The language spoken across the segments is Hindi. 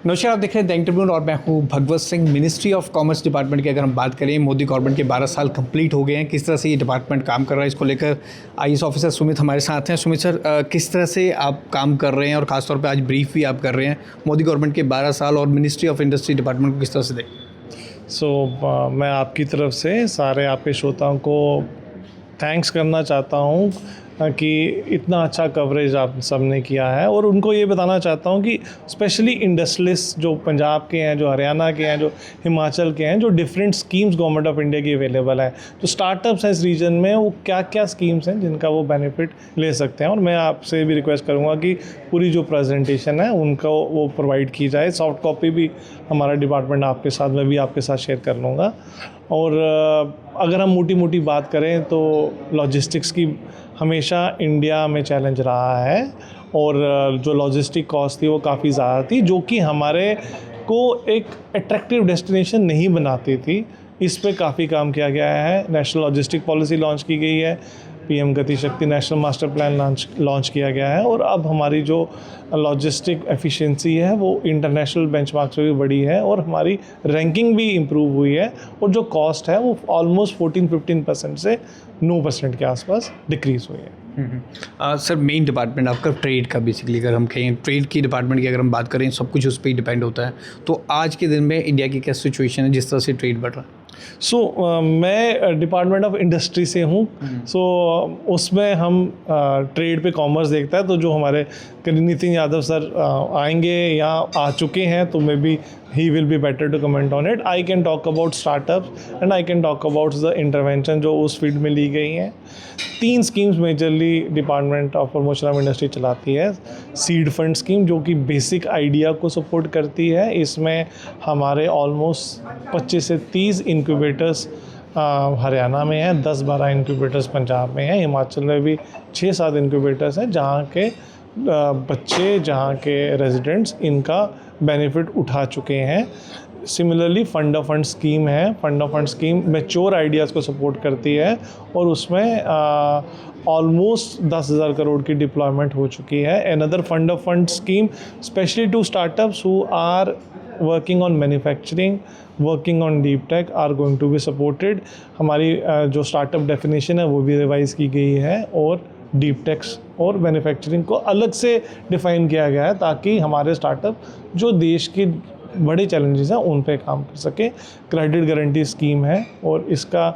नमस्कार, आप देख रहे हैं द इंटरव्यू और मैं हूं Bhagwat Singh. Ministry of commerce department की अगर हम बात करें, मोदी गवर्नमेंट के 12 साल कंप्लीट हो गए हैं। किस तरह से ये डिपार्टमेंट काम कर रहा है, इसको लेकर आईएएस ऑफिसर सुमित हमारे साथ हैं। सुमित सर, किस तरह से आप काम कर रहे हैं और ख़ासतौर पे आज ब्रीफ भी आप कर रहे हैं मोदी गवर्नमेंट के 12 साल और मिनिस्ट्री ऑफ इंडस्ट्री डिपार्टमेंट को किस तरह से देखें? मैं आपकी तरफ से सारे आपके श्रोताओं को थैंक्स करना चाहता हूँ कि इतना अच्छा कवरेज आप सब ने किया है, और उनको ये बताना चाहता हूँ कि स्पेशली इंडस्ट्रियलिस्ट जो पंजाब के हैं, जो हरियाणा के हैं, जो हिमाचल के हैं, जो different schemes government of India की अवेलेबल है, जो स्टार्टअप्स हैं इस रीजन में, वो क्या क्या स्कीम्स हैं जिनका वो बेनिफिट ले सकते हैं। और मैं आपसे भी रिक्वेस्ट करूँगा कि पूरी जो प्रेजेंटेशन है उनका वो प्रोवाइड की जाए। सॉफ्ट कॉपी भी हमारा डिपार्टमेंट आपके साथ, मैं भी आपके साथ शेयर कर लूँगा। और अगर हम मोटी मोटी बात करें तो लॉजिस्टिक्स की हमेशा इंडिया में चैलेंज रहा है, और जो लॉजिस्टिक कॉस्ट थी वो काफ़ी ज़्यादा थी, जो कि हमारे को एक अट्रैक्टिव डेस्टिनेशन नहीं बनाती थी। इस पे काफ़ी काम किया गया है। नेशनल लॉजिस्टिक पॉलिसी लॉन्च की गई है, पीएम गति शक्ति नेशनल मास्टर प्लान लॉन्च किया गया है, और अब हमारी जो लॉजिस्टिक एफिशिएंसी है वो इंटरनेशनल बेंचमार्क से भी बढ़ी है, और हमारी रैंकिंग भी इम्प्रूव हुई है, और जो कॉस्ट है वो ऑलमोस्ट 14-15% से 9% के आसपास डिक्रीज़ हुई है। सर, मेन डिपार्टमेंट आपका ट्रेड का, बेसिकली अगर हम कहें ट्रेड की डिपार्टमेंट की अगर हम बात करें, सब कुछ उस पर ही डिपेंड होता है। तो आज के दिन में इंडिया की क्या सिचुएशन है जिस तरह से ट्रेड बढ़ रहा है? मैं डिपार्टमेंट ऑफ इंडस्ट्री से हूँ। उसमें हम ट्रेड पे कॉमर्स देखता है, तो जो हमारे नितिन यादव सर आएंगे या आ चुके हैं, तो may be he will be better to comment on it. I can talk about startups and I can talk about the intervention जो उस फील्ड में ली गई हैं। 3 schemes majorly department of promotion of industry चलाती है। सीड फंड स्कीम जो कि बेसिक आइडिया को सपोर्ट करती है, इसमें हमारे ऑलमोस्ट 25 से 30 इंक्यूबेटर्स हरियाणा में हैं, 10-12 इंक्यूबेटर्स पंजाब में हैं, हिमाचल में भी 6-7 इंक्यूबेटर्स हैं, जहाँ के बच्चे, जहाँ के रेजिडेंट्स इनका बेनिफिट उठा चुके हैं। Similarly fund of fund scheme है। Fund of fund scheme mature ideas को सपोर्ट करती है, और उसमें ऑलमोस्ट 10,000 करोड़ की डिप्लॉयमेंट हो चुकी है। Another fund of fund scheme specially to startups who are working on manufacturing, working on deep tech are going to be supported. हमारी जो स्टार्टअप डेफिनेशन है वो भी रिवाइज़ की गई है, और डीप टेक्स और मैन्युफैक्चरिंग को अलग से डिफ़ाइन किया गया है, ताकि हमारे स्टार्टअप जो देश की बड़े चैलेंजेस हैं उन पे काम कर सके। क्रेडिट गारंटी स्कीम है, और इसका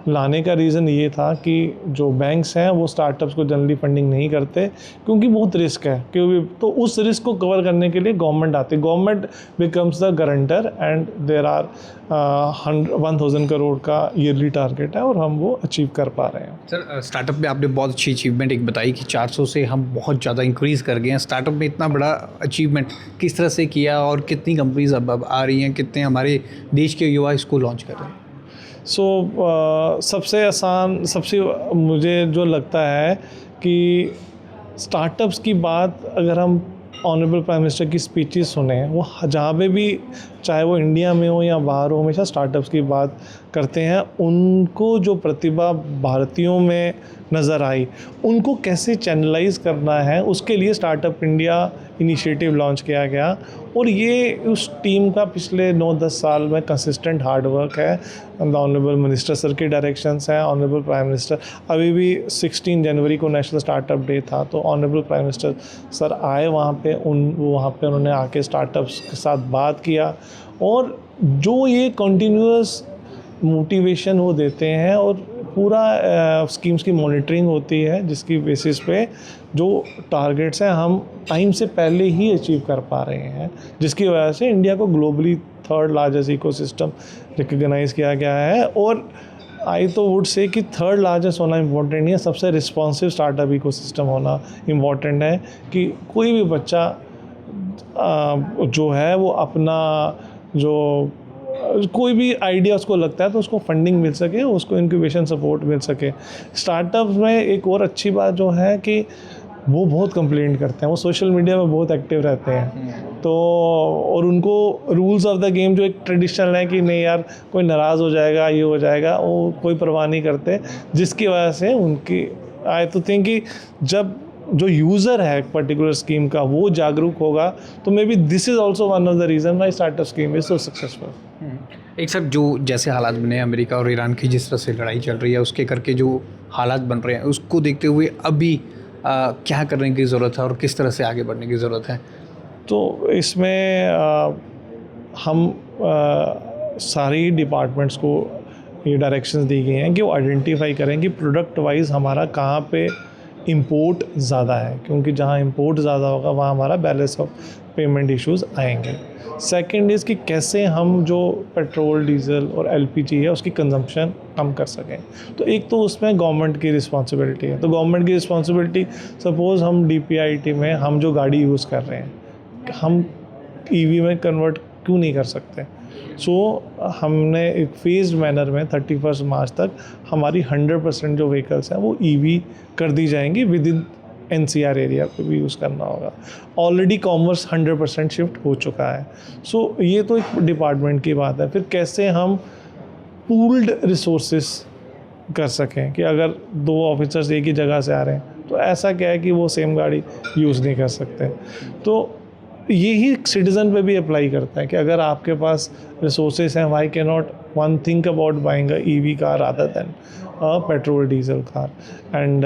लाने का रीज़न ये था कि जो बैंक्स हैं वो स्टार्टअप्स को जनरली फंडिंग नहीं करते, क्योंकि बहुत रिस्क है, क्योंकि तो उस रिस्क को कवर करने के लिए गवर्नमेंट आती है। Government becomes the guarantor, and there are 1,000 crore का ईयरली टारगेट है, और हम वो अचीव कर पा रहे हैं। सर, स्टार्टअप में आपने बहुत अच्छी अचीवमेंट एक बताई कि 400 से हम बहुत ज़्यादा इंक्रीज़ कर गए हैं। स्टार्टअप में इतना बड़ा अचीवमेंट किस तरह से किया, और कितनी कंपनीज अब आ रही हैं, कितने हमारे देश के युवा इसको लॉन्च कर रहे हैं? सबसे आसान, सबसे मुझे जो लगता है कि स्टार्टअप्स की बात अगर हम ऑनरेबल प्राइम मिनिस्टर की स्पीचेस सुने, वो जहाँ पे भी, चाहे वो इंडिया में हो या बाहर हो, हमेशा स्टार्टअप्स की बात करते हैं। उनको जो प्रतिभा भारतीयों में नज़र आई, उनको कैसे चैनलाइज करना है, उसके लिए स्टार्टअप इंडिया इनिशिएटिव लॉन्च किया गया, और ये उस टीम का पिछले 9-10 साल में कंसिस्टेंट हार्ड वर्क है। द ऑनरेबल मिनिस्टर सर के डायरेक्शंस हैं, ऑनरेबल प्राइम मिनिस्टर, अभी भी 16 जनवरी को नेशनल स्टार्टअप डे था, तो ऑनरेबल प्राइम मिनिस्टर सर आए वहाँ पे, वहाँ पे उन्होंने आके स्टार्टअप्स के साथ बात किया, और जो ये कंटिन्यूअस मोटिवेशन वो देते हैं, और पूरा स्कीम्स की मॉनिटरिंग होती है, जिसकी बेसिस पे जो टारगेट्स हैं हम टाइम से पहले ही अचीव कर पा रहे हैं, जिसकी वजह से इंडिया को globally 3rd largest ecosystem recognise किया गया है। और आई तो वुड से कि 3rd लार्जेस्ट होना इम्पोर्टेंट नहीं है, सबसे रिस्पॉन्सिव स्टार्टअप इकोसिस्टम होना इम्पॉर्टेंट है, कि कोई भी बच्चा जो है वो अपना जो कोई भी आइडिया उसको लगता है तो उसको फंडिंग मिल सके, उसको इंक्यूबेशन सपोर्ट मिल सके। स्टार्टअप्स में एक और अच्छी बात जो है कि वो बहुत कंप्लेंट करते हैं, वो सोशल मीडिया में बहुत एक्टिव रहते हैं, तो और उनको रूल्स ऑफ द गेम जो एक ट्रेडिशनल है कि नहीं यार कोई नाराज़ हो जाएगा, ये हो जाएगा, वो कोई परवाह नहीं करते, जिसकी वजह से उनकी आई तो थिंक कि जब जो यूज़र है पर्टिकुलर स्कीम का वो जागरूक होगा, तो may be this is also one of the reason why startup scheme is so successful. एक सर, जो जैसे हालात बने हैं, अमेरिका और ईरान की जिस तरह से लड़ाई चल रही है उसके करके जो हालात बन रहे हैं, उसको देखते हुए अभी क्या करने की ज़रूरत है और किस तरह से आगे बढ़ने की ज़रूरत है? तो इसमें हम सारी डिपार्टमेंट्स को ये डायरेक्शंस दी गई हैं कि वो आइडेंटिफाई करें कि प्रोडक्ट वाइज हमारा कहाँ पे इंपोर्ट ज़्यादा है, क्योंकि जहाँ इंपोर्ट ज़्यादा होगा वहाँ हमारा बैलेंस ऑफ पेमेंट इश्यूज आएंगे। सेकंड इज़ कि कैसे हम जो पेट्रोल डीजल और एलपीजी है उसकी कंजम्पशन कम कर सकें। तो एक तो उसमें गवर्नमेंट की रिस्पॉन्सिबिलिटी है। तो गवर्नमेंट की रिस्पॉन्सिबिलिटी, सपोज़ हम डीपीआईटी में हम जो गाड़ी यूज़ कर रहे हैं हम ईवी में कन्वर्ट क्यों नहीं कर सकते। सो हमने एक फेज्ड मैनर में 31 मार्च तक हमारी 100% जो व्हीकल्स हैं वो ईवी कर दी जाएंगी। विद इन एनसीआर एरिया पे भी यूज़ करना होगा। ऑलरेडी कॉमर्स 100% शिफ्ट हो चुका है। सो ये तो एक डिपार्टमेंट की बात है। फिर कैसे हम पूल्ड रिसोर्सेस कर सकें कि अगर 2 ऑफिसर्स एक ही जगह से आ रहे हैं तो ऐसा क्या है कि वो सेम गाड़ी यूज़ नहीं कर सकते। तो यही सिटीज़न पे भी अप्लाई करता है कि अगर आपके पास रिसोर्सेज हैं, why can not one think about buying a EV car rather than a petrol diesel car. And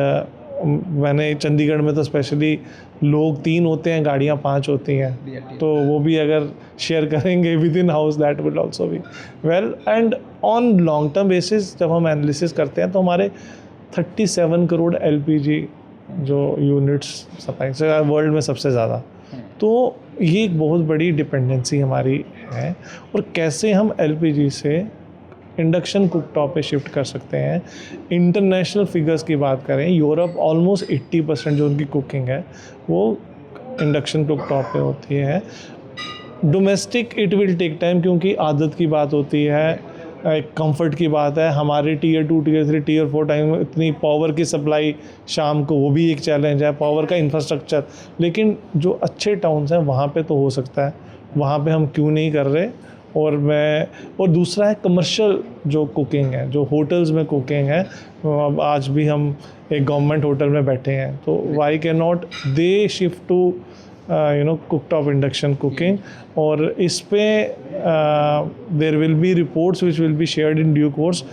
मैंने चंडीगढ़ में तो स्पेशली लोग 3 होते हैं, गाड़ियाँ 5 होती हैं, तो वो भी अगर शेयर करेंगे with in house that will also be well. And on long term basis जब हम एनालिसिस करते हैं तो हमारे 37 करोड़ एलपीजी जो यूनिट्स सप्लाई से वर्ल्ड में सबसे ज़्यादा, तो ये एक बहुत बड़ी डिपेंडेंसी हमारी है। और कैसे हम एलपीजी से इंडक्शन कुकटॉप पे शिफ्ट कर सकते हैं। इंटरनेशनल फिगर्स की बात करें, यूरोप ऑलमोस्ट 80% जो उनकी कुकिंग है वो इंडक्शन कुकटॉप पे होती है। Domestic it will take time, क्योंकि आदत की बात होती है, एक कंफर्ट की बात है। हमारे टीयर 2 टीयर 3 टीयर 4 टाइम में इतनी पावर की सप्लाई शाम को, वो भी एक चैलेंज है, पावर का इंफ्रास्ट्रक्चर। लेकिन जो अच्छे टाउन्स हैं वहाँ पे तो हो सकता है, वहाँ पे हम क्यों नहीं कर रहे। और दूसरा है कमर्शियल जो कुकिंग है, जो होटल्स में कुकिंग है। अब आज भी हम एक गवर्नमेंट होटल में बैठे हैं, तो why can not they shift to cooktop induction cooking. और इस पे there will be reports which will be shared in due course,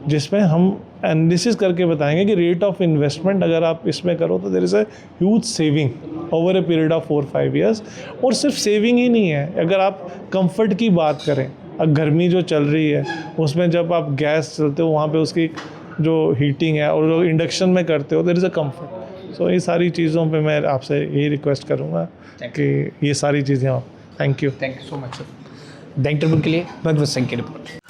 जिसमें हम एनालिसिस करके बताएंगे कि रेट ऑफ इन्वेस्टमेंट अगर आप इसमें करो तो there is a huge saving over a period of 4-5 years. और सिर्फ सेविंग ही नहीं है, अगर आप कंफर्ट की बात करें, अब गर्मी जो चल रही है उसमें जब आप गैस चलते हो वहाँ पे उसकी जो हीटिंग है, और जो इंडक्शन में करते हो देयर इज़ अ कंफर्ट। सो ये सारी चीज़ों पे मैं आपसे यही रिक्वेस्ट करूँगा कि ये सारी चीज़ें आप। Thank you so much sir. Dainik Tribune के लिए भगवत सिंह की रिपोर्ट।